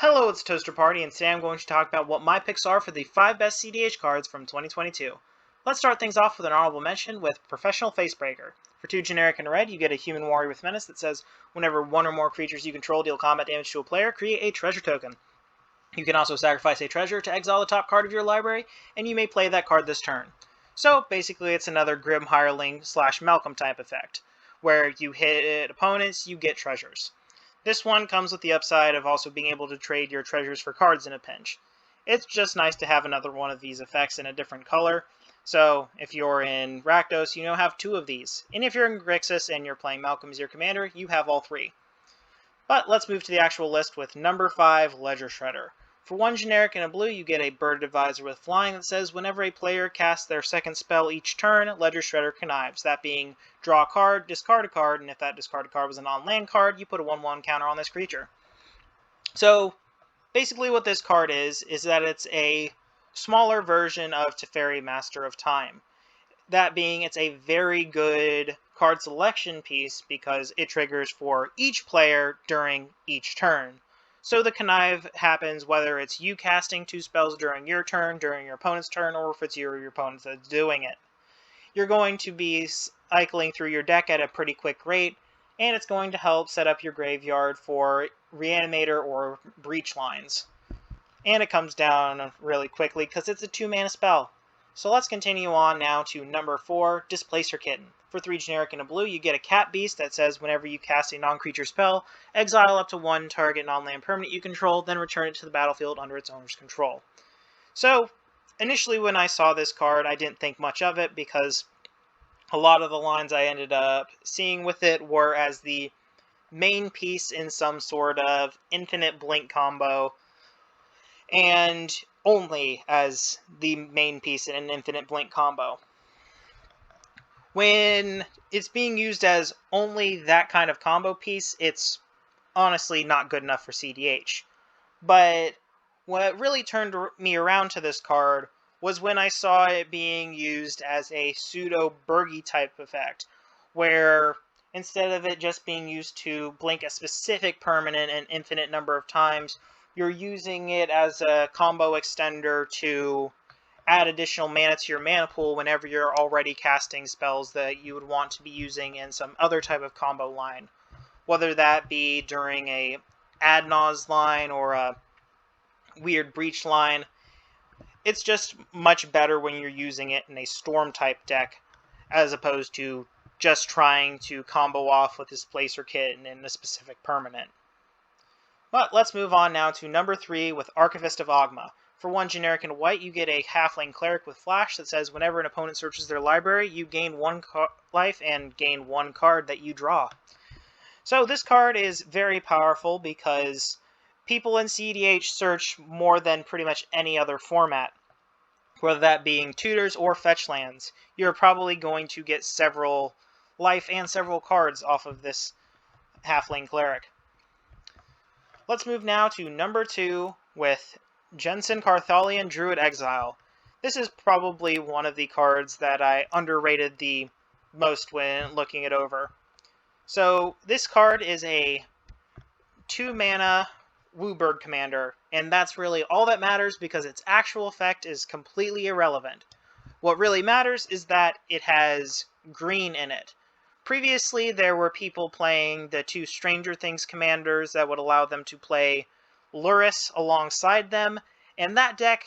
Hello, it's Toaster Party, and today I'm going to talk about what my picks are for the 5 best CEDH cards from 2022. Let's start things off with an honorable mention with Professional Facebreaker. For 2 generic and red, you get a Human Warrior with Menace that says, whenever 1 or more creatures you control deal combat damage to a player, create a treasure token. You can also sacrifice a treasure to exile the top card of your library, and you may play that card this turn. So, basically it's another Grim Hireling / Malcolm type effect, where you hit opponents, you get treasures. This one comes with the upside of also being able to trade your treasures for cards in a pinch. It's just nice to have another one of these effects in a different color. So if you're in Rakdos, you now have 2 of these. And if you're in Grixis and you're playing Malcolm as your commander, you have all 3. But let's move to the actual list with number 5, Ledger Shredder. For 1 generic and a blue, you get a Bird Advisor with Flying that says whenever a player casts their second spell each turn, Ledger Shredder connives. That being draw a card, discard a card, and if that discarded card was a non-land card, you put a 1/1 counter on this creature. So basically what this card is that it's a smaller version of Teferi, Master of Time. That being, it's a very good card selection piece because it triggers for each player during each turn. So the connive happens whether it's you casting 2 spells during your turn, during your opponent's turn, or if it's you or your opponent that's doing it. You're going to be cycling through your deck at a pretty quick rate, and it's going to help set up your graveyard for Reanimator or Breach lines. And it comes down really quickly because it's a 2-mana spell. So let's continue on now to number 4, Displacer Kitten. For 3 generic and a blue, you get a Cat Beast that says whenever you cast a non-creature spell, exile up to 1 target non-land permanent you control, then return it to the battlefield under its owner's control. So, initially when I saw this card, I didn't think much of it because a lot of the lines I ended up seeing with it were as the main piece in some sort of infinite blink combo, and only as the main piece in an infinite blink combo. When it's being used as only that kind of combo piece, it's honestly not good enough for CEDH. But what really turned me around to this card was when I saw it being used as a pseudo-Burgy type effect, where instead of it just being used to blink a specific permanent an infinite number of times, you're using it as a combo extender to add additional mana to your mana pool whenever you're already casting spells that you would want to be using in some other type of combo line. Whether that be during a Ad Naus line or a weird Breach line, it's just much better when you're using it in a Storm type deck as opposed to just trying to combo off with Displacer Kitten in a specific permanent. But let's move on now to number 3 with Archivist of Oghma. For 1 generic and white, you get a Halfling Cleric with Flash that says whenever an opponent searches their library, you gain 1 life and gain 1 card that you draw. So this card is very powerful because people in CEDH search more than pretty much any other format. Whether that being tutors or fetch lands, you're probably going to get several life and several cards off of this Halfling Cleric. Let's move now to number 2 with Jenson Carthalion Druid Exile. This is probably one of the cards that I underrated the most when looking it over. So this card is a 2-mana Woobird commander, and that's really all that matters because its actual effect is completely irrelevant. What really matters is that it has green in it. Previously, there were people playing the 2 Stranger Things commanders that would allow them to play Lurrus alongside them, and that deck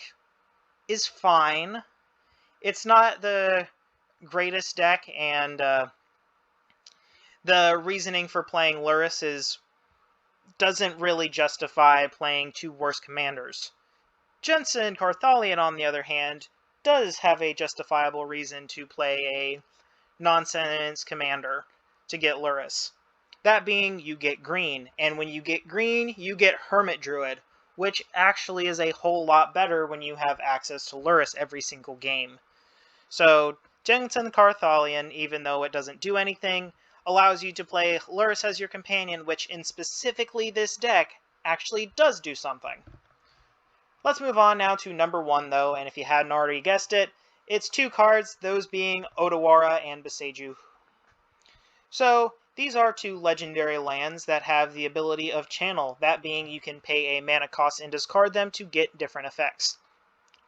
is fine. It's not the greatest deck, and the reasoning for playing Lurrus doesn't really justify playing 2 worse commanders. Jenson Carthalion, on the other hand, does have a justifiable reason to play a nonsense commander to get Lurrus. That being, you get green, and when you get green, you get Hermit Druid, which actually is a whole lot better when you have access to Lurrus every single game. So, Jenson Carthalion, even though it doesn't do anything, allows you to play Lurrus as your companion, which in specifically this deck actually does do something. Let's move on now to number 1, though, and if you hadn't already guessed it, it's 2 cards, those being Otawara and Boseiju. So, These are 2 legendary lands that have the ability of Channel, that being you can pay a mana cost and discard them to get different effects.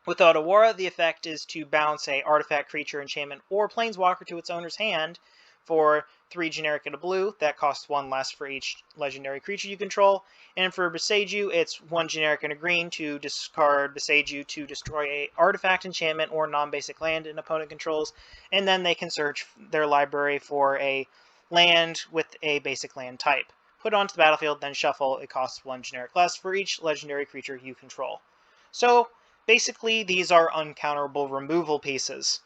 With Otawara, the effect is to bounce a artifact, creature, enchantment, or planeswalker to its owner's hand for 3 generic and a blue. That costs 1 less for each legendary creature you control. And for Boseiju, it's 1 generic and a green to discard Boseiju to destroy a artifact, enchantment, or non-basic land an opponent controls. And then they can search their library for a land with a basic land type. Put it onto the battlefield, then shuffle. It costs 1 generic less for each legendary creature you control. So, basically, these are uncounterable removal pieces.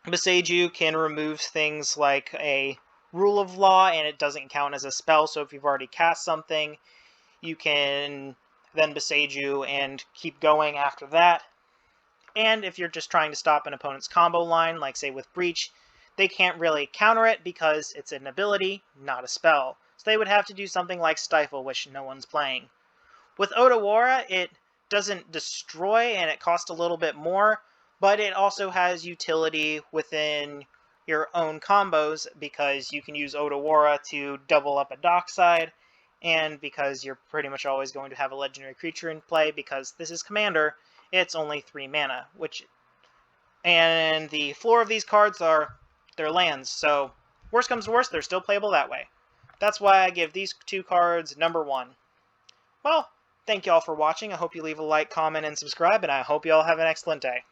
Boseiju can remove things like a Rule of Law, and it doesn't count as a spell, so if you've already cast something, you can then Boseiju and keep going after that. And if you're just trying to stop an opponent's combo line, like say with Breach, they can't really counter it because it's an ability, not a spell. So they would have to do something like Stifle, which no one's playing. With Otawara, it doesn't destroy and it costs a little bit more, but it also has utility within your own combos because you can use Otawara to double up a Dockside, and because you're pretty much always going to have a legendary creature in play because this is Commander, it's only 3 mana, and the floor of these cards are their lands, so worst comes to worst, they're still playable that way. That's why I give these 2 cards number 1. Well, thank you all for watching. I hope you leave a like, comment, and subscribe, and I hope you all have an excellent day.